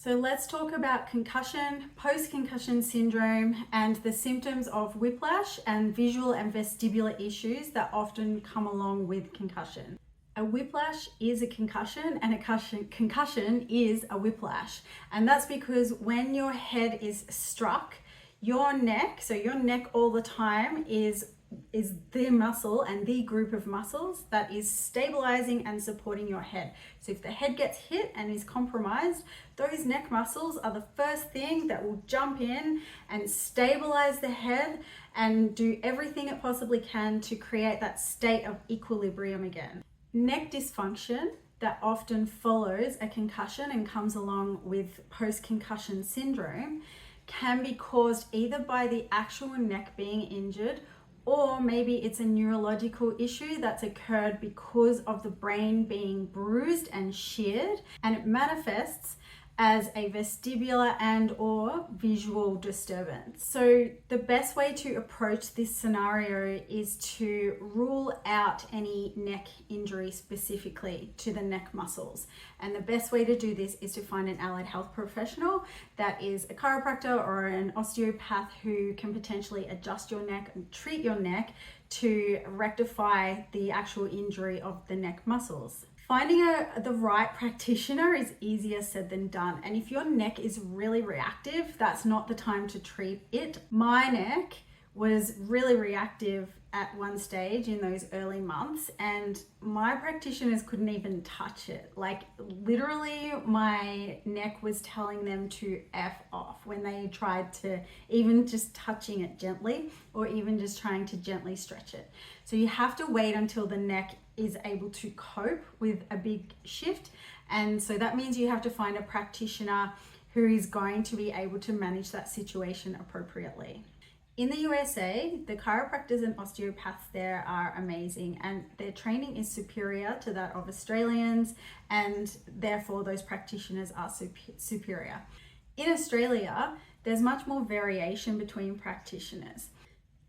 So let's talk about concussion, post-concussion syndrome, and the symptoms of whiplash and visual and vestibular issues that often come along with concussion. A whiplash is a concussion and a concussion is a whiplash. And that's because when your head is struck, your neck, so your neck all the time is the muscle and the group of muscles that is stabilizing and supporting your head. So if the head gets hit and is compromised, those neck muscles are the first thing that will jump in and stabilize the head and do everything it possibly can to create that state of equilibrium again. Neck dysfunction that often follows a concussion and comes along with post-concussion syndrome can be caused either by the actual neck being injured, or maybe it's a neurological issue that's occurred because of the brain being bruised and sheared, and it manifests as a vestibular and or visual disturbance. So the best way to approach this scenario is to rule out any neck injury specifically to the neck muscles. And the best way to do this is to find an allied health professional that is a chiropractor or an osteopath who can potentially adjust your neck and treat your neck to rectify the actual injury of the neck muscles. Finding the right practitioner is easier said than done. And if your neck is really reactive, that's not the time to treat it. My neck was really reactive at one stage in those early months, and my practitioners couldn't even touch it. Like literally my neck was telling them to F off when they tried to even just touching it gently or even just trying to gently stretch it. So you have to wait until the neck is able to cope with a big shift. And so that means you have to find a practitioner who is going to be able to manage that situation appropriately. In the USA, the chiropractors and osteopaths there are amazing, and their training is superior to that of Australians, and therefore those practitioners are superior. In Australia, there's much more variation between practitioners.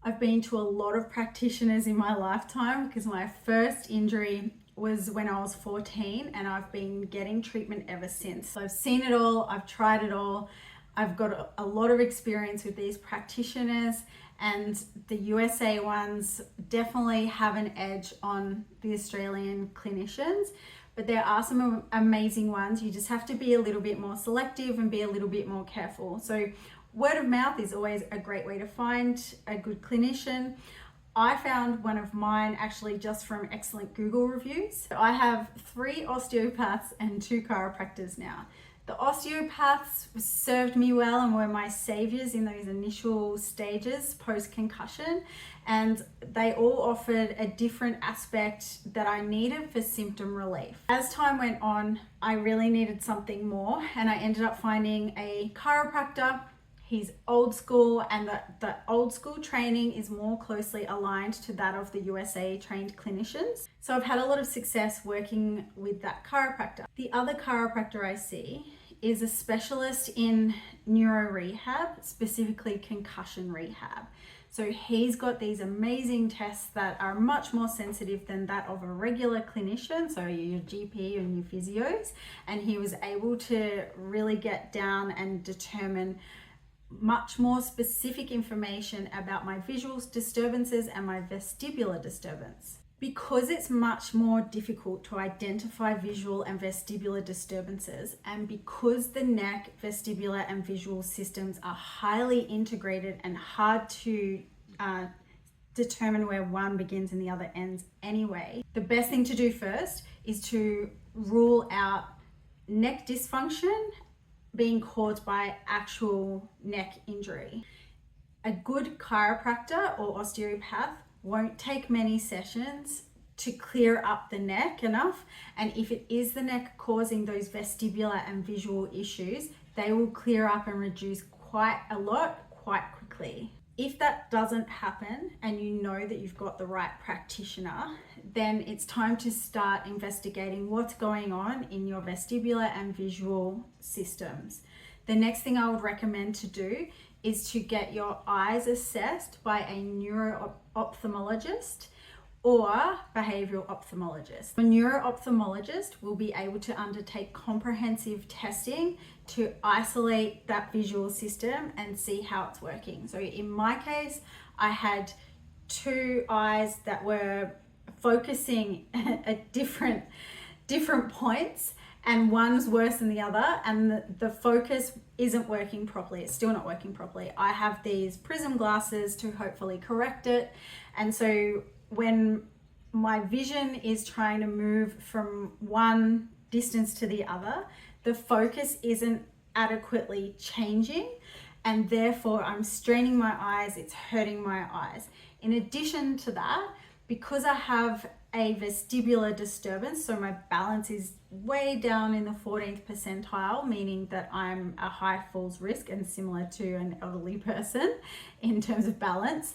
I've been to a lot of practitioners in my lifetime because my first injury was when I was 14, and I've been getting treatment ever since. So I've seen it all, I've tried it all. I've got a lot of experience with these practitioners, and the USA ones definitely have an edge on the Australian clinicians, but there are some amazing ones. You just have to be a little bit more selective and be a little bit more careful. So word of mouth is always a great way to find a good clinician. I found one of mine actually just from excellent Google reviews. I have 3 osteopaths and 2 chiropractors now. The osteopaths served me well and were my saviors in those initial stages post-concussion, and they all offered a different aspect that I needed for symptom relief. As time went on, I really needed something more, and I ended up finding a chiropractor. He's old school, and the old school training is more closely aligned to that of the USA trained clinicians. So I've had a lot of success working with that chiropractor. The other chiropractor I see is a specialist in neuro rehab, specifically concussion rehab. So he's got these amazing tests that are much more sensitive than that of a regular clinician, so your GP and your physios, and he was able to really get down and determine much more specific information about my visual disturbances and my vestibular disturbance. Because it's much more difficult to identify visual and vestibular disturbances, and because the neck, vestibular and visual systems are highly integrated and hard to determine where one begins and the other ends anyway, the best thing to do first is to rule out neck dysfunction being caused by actual neck injury. A good chiropractor or osteopath won't take many sessions to clear up the neck enough, and if it is the neck causing those vestibular and visual issues, they will clear up and reduce quite a lot quite quickly. If that doesn't happen and you know that you've got the right practitioner, then it's time to start investigating what's going on in your vestibular and visual systems. The next thing I would recommend to do is to get your eyes assessed by a neuro ophthalmologist or behavioral ophthalmologist. A neuro-ophthalmologist will be able to undertake comprehensive testing to isolate that visual system and see how it's working. So in my case, I had two eyes that were focusing at different points, and one's worse than the other, and the focus isn't working properly. It's still not working properly. I have these prism glasses to hopefully correct it. And so when my vision is trying to move from one distance to the other, the focus isn't adequately changing, and therefore I'm straining my eyes, it's hurting my eyes. In addition to that, because I have a vestibular disturbance, so my balance is way down in the 14th percentile, meaning that I'm a high falls risk and similar to an elderly person in terms of balance.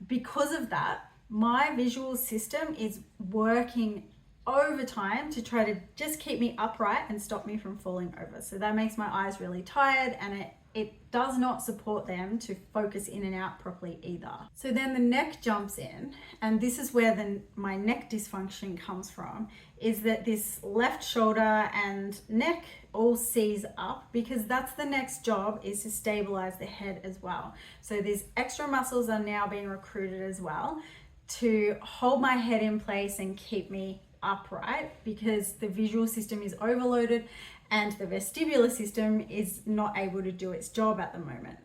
Because of that, my visual system is working overtime to try to just keep me upright and stop me from falling over. So that makes my eyes really tired, and it does not support them to focus in and out properly either. So then the neck jumps in, and this is where my neck dysfunction comes from, is that this left shoulder and neck all seize up, because that's the next job, is to stabilize the head as well. So these extra muscles are now being recruited as well to hold my head in place and keep me upright, because the visual system is overloaded and the vestibular system is not able to do its job at the moment.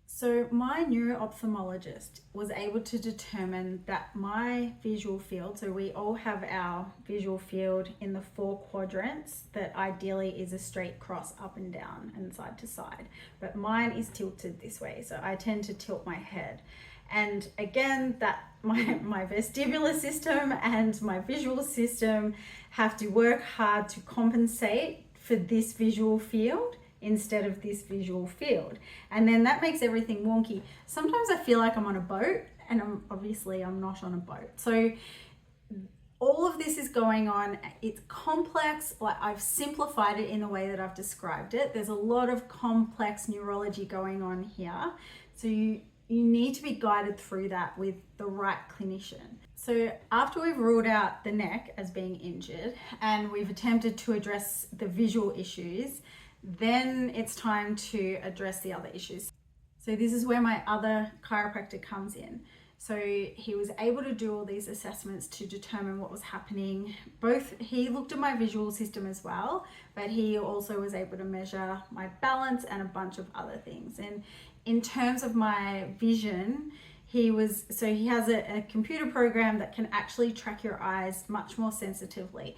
So my neuro-ophthalmologist was able to determine that my visual field, so we all have our visual field in the 4 quadrants that ideally is a straight cross up and down and side to side, but mine is tilted this way, so I tend to tilt my head. And again, that my vestibular system and my visual system have to work hard to compensate for this visual field instead of this visual field. And then that makes everything wonky. Sometimes I feel like I'm on a boat, and I'm not on a boat. So all of this is going on. It's complex. Like, I've simplified it in the way that I've described it. There's a lot of complex neurology going on here. So you need to be guided through that with the right clinician. So after we've ruled out the neck as being injured and we've attempted to address the visual issues, then it's time to address the other issues. So this is where my other chiropractor comes in. So he was able to do all these assessments to determine what was happening. He looked at my visual system as well, but he also was able to measure my balance and a bunch of other things. And in terms of my vision, he has a computer program that can actually track your eyes much more sensitively.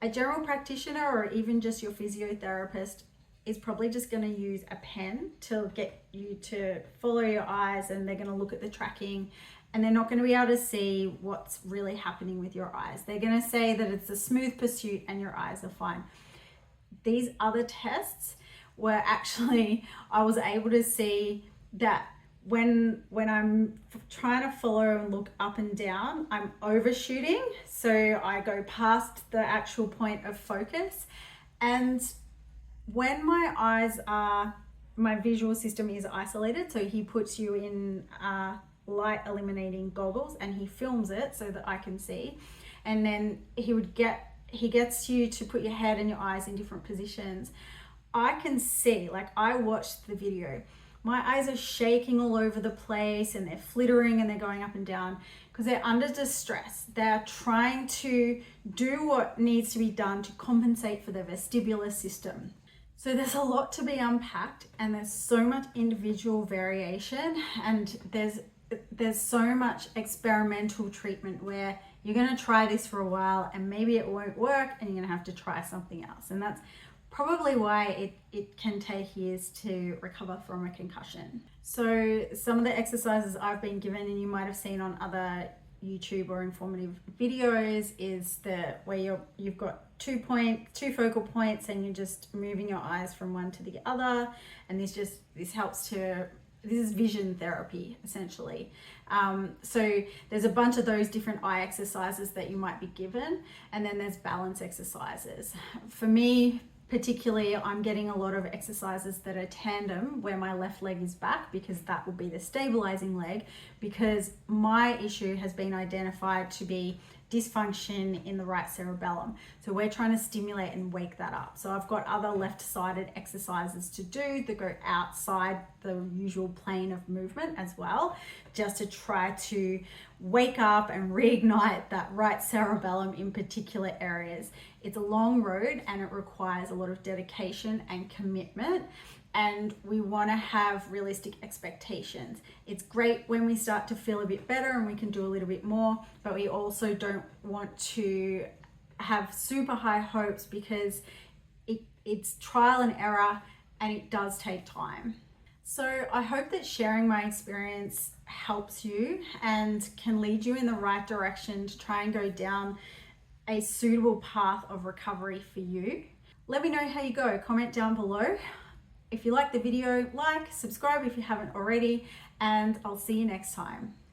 A general practitioner or even just your physiotherapist is probably just going to use a pen to get you to follow your eyes, and they're going to look at the tracking, and they're not going to be able to see what's really happening with your eyes. They're going to say that it's a smooth pursuit and your eyes are fine. These other tests were actually, I was able to see that when I'm trying to follow and look up and down, I'm overshooting. So I go past the actual point of focus. And when my visual system is isolated, so he puts you in light eliminating goggles and he films it so that I can see. And then he gets you to put your head and your eyes in different positions. I can see, like, I watched the video. My eyes are shaking all over the place and they're flittering and they're going up and down because they're under distress. They're trying to do what needs to be done to compensate for the vestibular system. So there's a lot to be unpacked, and there's so much individual variation, and there's so much experimental treatment where you're going to try this for a while and maybe it won't work and you're going to have to try something else. And that's probably why it can take years to recover from a concussion. So some of the exercises I've been given, and you might have seen on other YouTube or informative videos, is where you've got two focal points and you're just moving your eyes from one to the other, and this is vision therapy essentially. So there's a bunch of those different eye exercises that you might be given, and then there's balance exercises. For me, Particularly, I'm getting a lot of exercises that are tandem where my left leg is back, because that will be the stabilizing leg, because my issue has been identified to be dysfunction in the right cerebellum. So we're trying to stimulate and wake that up. So I've got other left-sided exercises to do that go outside the usual plane of movement as well, just to try to wake up and reignite that right cerebellum in particular areas. It's a long road and it requires a lot of dedication and commitment, and we want to have realistic expectations. It's great when we start to feel a bit better and we can do a little bit more, but we also don't want to have super high hopes, because it's trial and error and it does take time. So I hope that sharing my experience helps you and can lead you in the right direction to try and go down a suitable path of recovery for you. Let me know how you go. Comment down below. If you like the video, like, subscribe if you haven't already, and I'll see you next time.